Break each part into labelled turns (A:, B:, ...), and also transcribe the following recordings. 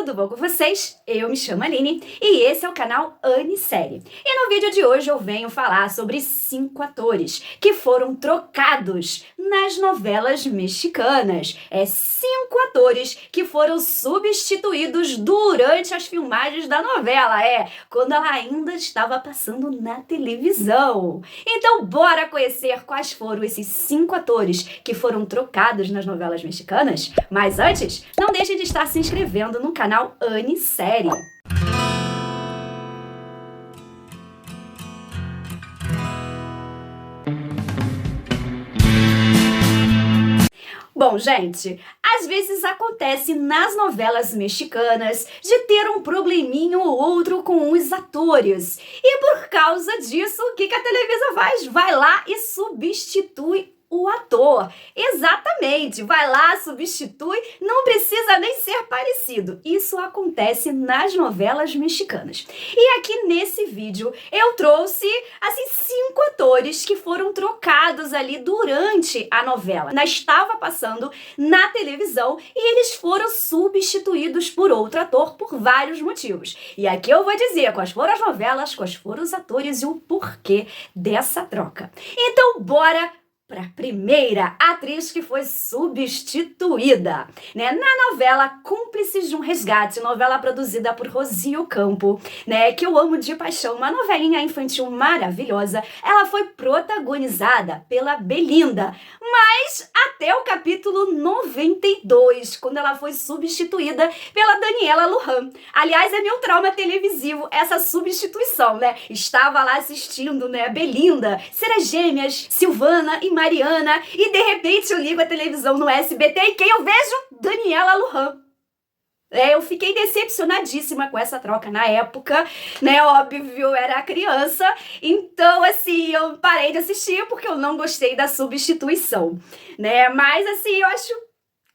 A: tudo bom com vocês? Eu me chamo Aline e esse é o canal Anisérie. E no vídeo de hoje eu venho falar sobre 5 atores que foram trocados nas novelas mexicanas. 5 atores que foram substituídos durante as filmagens da novela, quando ela ainda estava passando na televisão. Então bora conhecer quais foram esses 5 atores que foram trocados nas novelas mexicanas? Mas antes, não deixe de estar se inscrevendo no canal Anisérie. Bom, gente, às vezes acontece nas novelas mexicanas de ter um probleminha ou outro com os atores. E por causa disso, o que a Televisa faz? Vai lá e substitui o ator. Exatamente, vai lá, substitui, não precisa nem ser parecido. Isso acontece nas novelas mexicanas. E aqui nesse vídeo eu trouxe, 5 atores que foram trocados ali durante a novela. Estava passando na televisão e eles foram substituídos por outro ator por vários motivos. E aqui eu vou dizer quais foram as novelas, quais foram os atores e o porquê dessa troca. Então bora para a primeira atriz que foi substituída, na novela Cúmplices de um Resgate, novela produzida por Rosi Ocampo, que eu amo de paixão, uma novelinha infantil maravilhosa. Ela foi protagonizada pela Belinda, mas até o capítulo 92, quando ela foi substituída pela Daniela Luján. Aliás, é meu trauma televisivo essa substituição, Estava lá assistindo, Belinda, ser as gêmeas, Silvana e Mariana, e de repente eu ligo a televisão no SBT e quem eu vejo? Daniela Luján. Eu fiquei decepcionadíssima com essa troca na época, óbvio, era criança, então, eu parei de assistir porque eu não gostei da substituição, mas, eu acho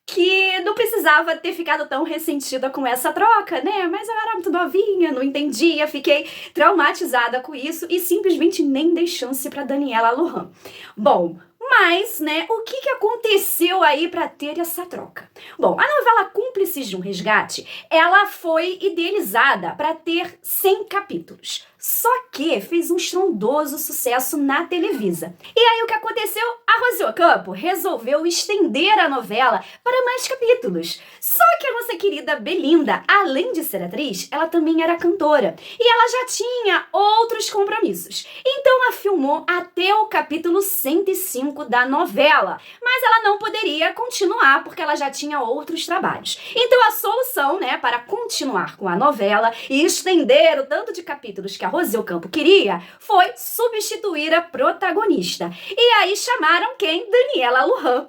A: que não precisava ter ficado tão ressentida com essa troca, mas eu era muito novinha, não entendia, fiquei traumatizada com isso e simplesmente nem dei chance pra Daniela Luján. Bom, mas, o que aconteceu aí para ter essa troca? Bom, a novela Cúmplices de um Resgate, ela foi idealizada para ter 100 capítulos. Só que fez um estrondoso sucesso na Televisa. E aí o que aconteceu? A Rosi Ocampo resolveu estender a novela para mais capítulos. Só que a nossa querida Belinda, além de ser atriz, ela também era cantora. E ela já tinha outros compromissos. Então ela filmou até o capítulo 105 da novela. Mas ela não poderia continuar porque ela já tinha outros trabalhos. Então a solução, para continuar com a novela e estender o tanto de capítulos que a Rosi Ocampo queria, foi substituir a protagonista. E aí chamaram quem? Daniela Luján,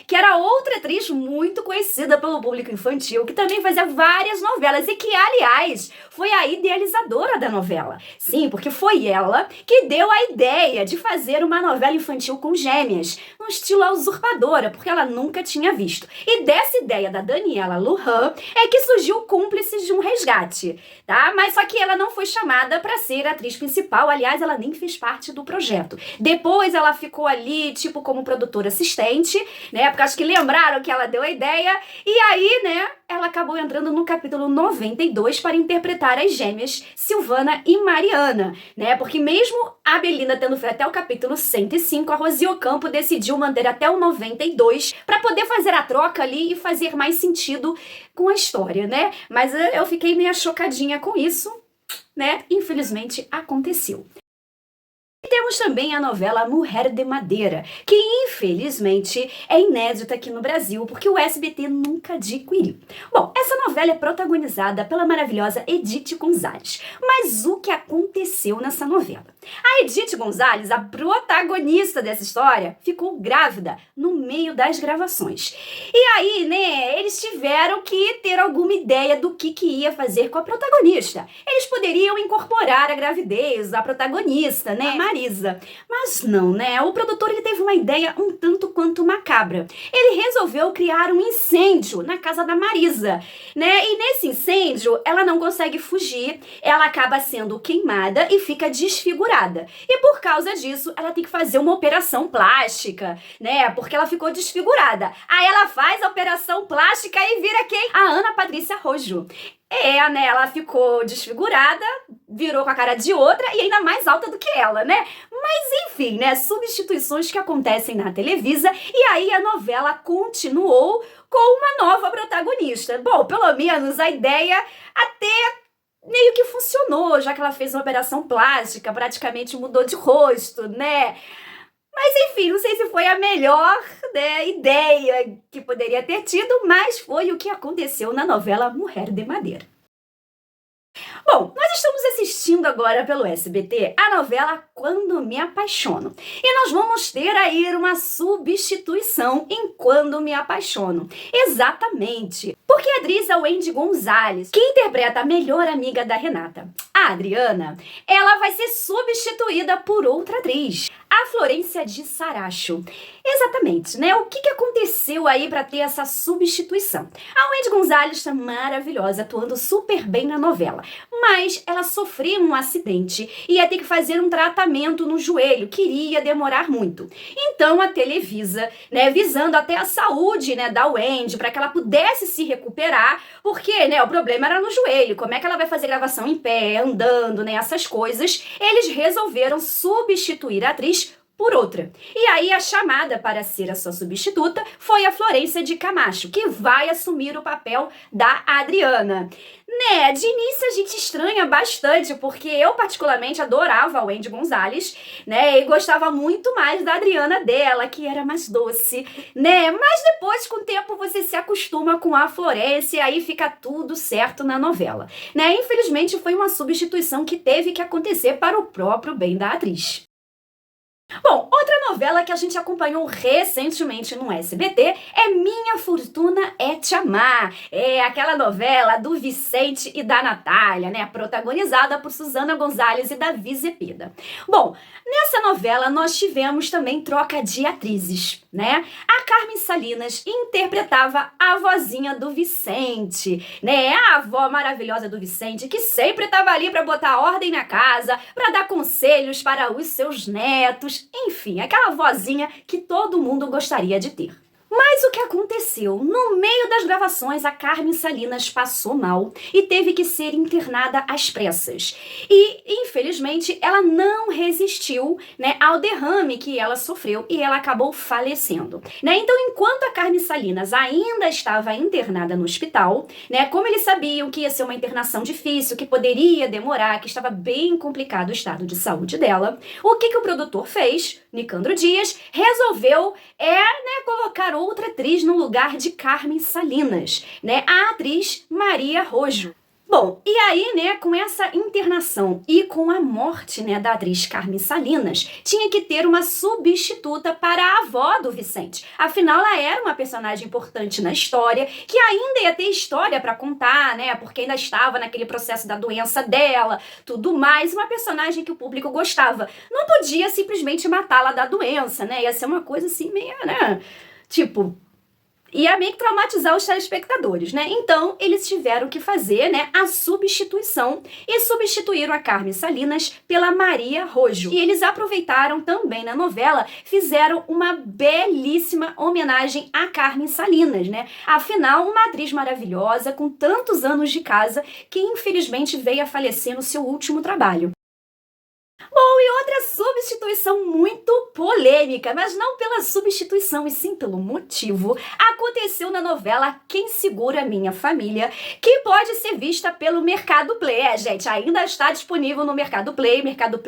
A: que era outra atriz muito conhecida pelo público infantil, que também fazia várias novelas e que, aliás, foi a idealizadora da novela. Sim, porque foi ela que deu a ideia de fazer uma novela infantil com gêmeas, no estilo A Usurpadora, porque ela nunca tinha visto. E dessa ideia da Daniela Luján é que surgiu Cúmplices de um Resgate, tá? Mas só que ela não foi chamada para ser a atriz principal, aliás, ela nem fez parte do projeto. Depois ela ficou ali, como produtora assistente, porque acho que lembraram que ela deu a ideia, e aí, ela acabou entrando no capítulo 92 para interpretar as gêmeas Silvana e Mariana, porque mesmo a Belinda tendo feito até o capítulo 105, a Rosi Ocampo decidiu manter até o 92 para poder fazer a troca ali e fazer mais sentido com a história, Mas eu fiquei meio chocadinha com isso, Infelizmente aconteceu. E temos também a novela Mujer de Madeira, que infelizmente é inédita aqui no Brasil, porque o SBT nunca adquiriu. Bom, essa novela é protagonizada pela maravilhosa Edith Gonzalez. Mas o que aconteceu nessa novela? A Edith Gonzalez, a protagonista dessa história, ficou grávida no meio das gravações. E aí, eles tiveram que ter alguma ideia do que ia fazer com a protagonista. Eles poderiam incorporar a gravidez da protagonista, Marisa. Mas não, O produtor ele teve uma ideia um tanto quanto macabra. Ele resolveu criar um incêndio na casa da Marisa, E nesse incêndio, ela não consegue fugir, ela acaba sendo queimada e fica desfigurada. desfigurada. E por causa disso, ela tem que fazer uma operação plástica, né? Porque ela ficou desfigurada. Aí ela faz a operação plástica e vira quem? A Ana Patrícia Rojo. Né? Ela ficou desfigurada, virou com a cara de outra e ainda mais alta do que ela, né? Mas enfim, né? Substituições que acontecem na Televisa e aí a novela continuou com uma nova protagonista. Bom, pelo menos a ideia até meio que funcionou, já que ela fez uma operação plástica, praticamente mudou de rosto, né? Mas enfim, não sei se foi a melhor, né, ideia que poderia ter tido, mas foi o que aconteceu na novela Mulher de Madeira. Bom, nós estamos assistindo agora pelo SBT a novela Quando Me Apaixono. E nós vamos ter aí uma substituição em Quando Me Apaixono. Exatamente. Porque a atriz é a Wendy Gonzalez, que interpreta a melhor amiga da Renata, a Adriana, ela vai ser substituída por outra atriz, a Florência de Saracho. Exatamente, né? O que aconteceu aí para ter essa substituição? A Wendy Gonzalez está maravilhosa, atuando super bem na novela, mas ela sofreu um acidente e ia ter que fazer um tratamento no joelho, que iria demorar muito. Então a Televisa, né, visando até a saúde, né, da Wendy, para que ela pudesse se recuperar, porque, né, o problema era no joelho, como é que ela vai fazer gravação em pé, andando, né, essas coisas, eles resolveram substituir a atriz por outra. E aí a chamada para ser a sua substituta foi a Florência de Camacho, que vai assumir o papel da Adriana. Né, de início a gente estranha bastante, porque eu particularmente adorava a Wendy Gonzalez, né, e gostava muito mais da Adriana dela, que era mais doce, né, mas depois com o tempo você se acostuma com a Florência e aí fica tudo certo na novela, né. Infelizmente foi uma substituição que teve que acontecer para o próprio bem da atriz. Bom, outra novela que a gente acompanhou recentemente no SBT é Minha Fortuna é Te Amar. É aquela novela do Vicente e da Natália, né? Protagonizada por Suzana Gonzalez e Davi Zepeda. Bom, nessa novela nós tivemos também troca de atrizes, né? A Carmen Salinas interpretava a vozinha do Vicente, né? A avó maravilhosa do Vicente, que sempre estava ali para botar ordem na casa, para dar conselhos para os seus netos, enfim, aquela vozinha que todo mundo gostaria de ter. Mas o que aconteceu? No meio das gravações, a Carmen Salinas passou mal e teve que ser internada às pressas. E, infelizmente, ela não resistiu, né, ao derrame que ela sofreu e ela acabou falecendo, né? Então, enquanto a Carmen Salinas ainda estava internada no hospital, né, como eles sabiam que ia ser uma internação difícil, que poderia demorar, que estava bem complicado o estado de saúde dela, o que o produtor fez, Nicandro Dias, resolveu colocar outra atriz no lugar de Carmen Salinas, né? A atriz Maria Rojo. Bom, e aí, né, com essa internação e com a morte, né, da atriz Carmen Salinas, tinha que ter uma substituta para a avó do Vicente. Afinal, ela era uma personagem importante na história, que ainda ia ter história para contar, né, porque ainda estava naquele processo da doença dela, tudo mais, uma personagem que o público gostava. Não podia simplesmente matá-la da doença, né, ia ser uma coisa assim meio, né, tipo, ia meio que traumatizar os telespectadores, né? Então, eles tiveram que fazer, né, a substituição e substituíram a Carmen Salinas pela Maria Rojo. E eles aproveitaram também na novela, fizeram uma belíssima homenagem a Carmen Salinas, né? Afinal, uma atriz maravilhosa, com tantos anos de casa, que infelizmente veio a falecer no seu último trabalho. Bom, e outra substituição muito polêmica, mas não pela substituição, e sim pelo motivo, aconteceu na novela Quem Segura Minha Família, que pode ser vista pelo Mercado Play. Gente, ainda está disponível no Mercado Play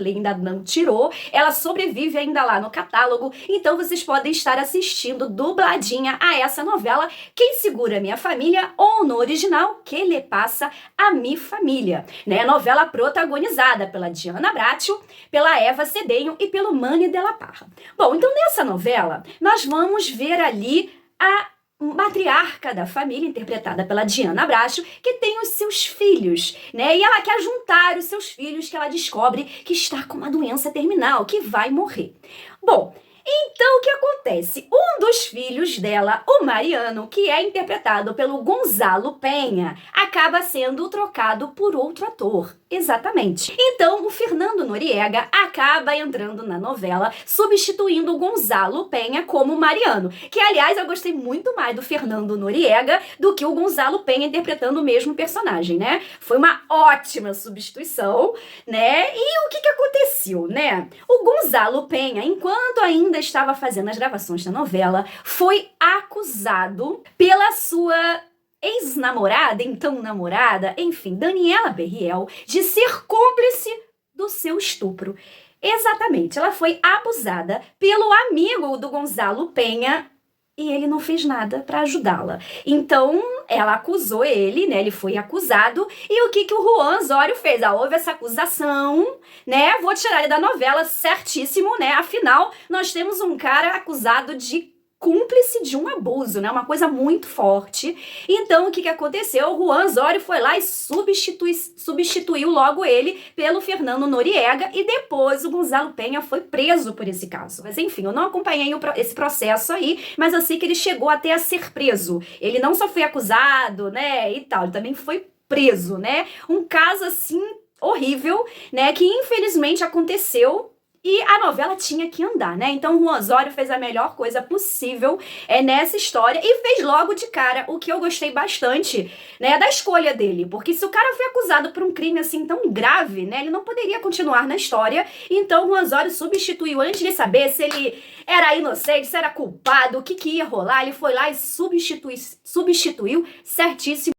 A: ainda não tirou, ela sobrevive ainda lá no catálogo, então vocês podem estar assistindo dubladinha a essa novela Quem Segura Minha Família, ou no original, Que Le Passa a Mi Família, né? Novela protagonizada pela Diana Bracho, pela Eva Cedenho e pelo Manny de la Parra. Bom, então nessa novela nós vamos ver ali a matriarca da família, interpretada pela Diana Bracho, que tem os seus filhos, né? E ela quer juntar os seus filhos, que ela descobre que está com uma doença terminal, que vai morrer. Bom, Então, o que acontece? Um dos filhos dela, o Mariano, que é interpretado pelo Gonzalo Penha, acaba sendo trocado por outro ator. Exatamente. Então, o Fernando Noriega acaba entrando na novela, substituindo o Gonzalo Penha como Mariano. Que, aliás, eu gostei muito mais do Fernando Noriega do que o Gonzalo Penha interpretando o mesmo personagem, né? Foi uma ótima substituição, né? E o que aconteceu, né? O Gonzalo Penha, enquanto ainda estava fazendo as gravações da novela, foi acusado pela sua ex-namorada, então namorada, enfim, Daniela Berriel, de ser cúmplice do seu estupro. Exatamente, ela foi abusada pelo amigo do Gonzalo Penha e ele não fez nada para ajudá-la. Então, ela acusou ele, né? Ele foi acusado. E o que o Juan Osório fez? Houve essa acusação, né? Vou tirar ele da novela, certíssimo, né? Afinal, nós temos um cara acusado de cúmplice de um abuso, né? Uma coisa muito forte. Então, o que aconteceu? O Juan Osório foi lá e substituiu logo ele pelo Fernando Noriega e depois o Gonzalo Penha foi preso por esse caso. Mas enfim, eu não acompanhei esse processo aí, mas eu sei que ele chegou até a ser preso. Ele não só foi acusado, né, e tal, ele também foi preso, né? Um caso, assim, horrível, né, que infelizmente aconteceu. E a novela tinha que andar, né? Então o Juan Osório fez a melhor coisa possível nessa história e fez logo de cara o que eu gostei bastante, né, da escolha dele. Porque se o cara foi acusado por um crime assim tão grave, né, ele não poderia continuar na história. Então o Juan Osório substituiu, antes de saber se ele era inocente, se era culpado, o que ia rolar, ele foi lá e substituiu certíssimo.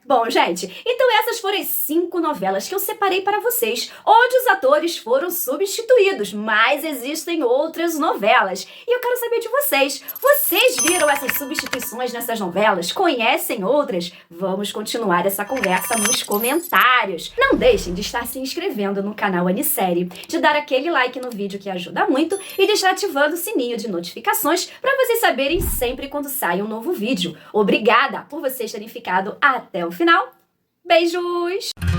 A: Bom, gente, então essas foram as 5 novelas que eu separei para vocês, onde os atores foram substituídos, mas existem outras novelas. E eu quero saber de vocês. Vocês viram essas substituições nessas novelas? Conhecem outras? Vamos continuar essa conversa nos comentários. Não deixem de estar se inscrevendo no canal Anisérie, de dar aquele like no vídeo que ajuda muito e de estar ativando o sininho de notificações para vocês saberem sempre quando sai um novo vídeo. Obrigada por vocês terem ficado até o final. Beijos!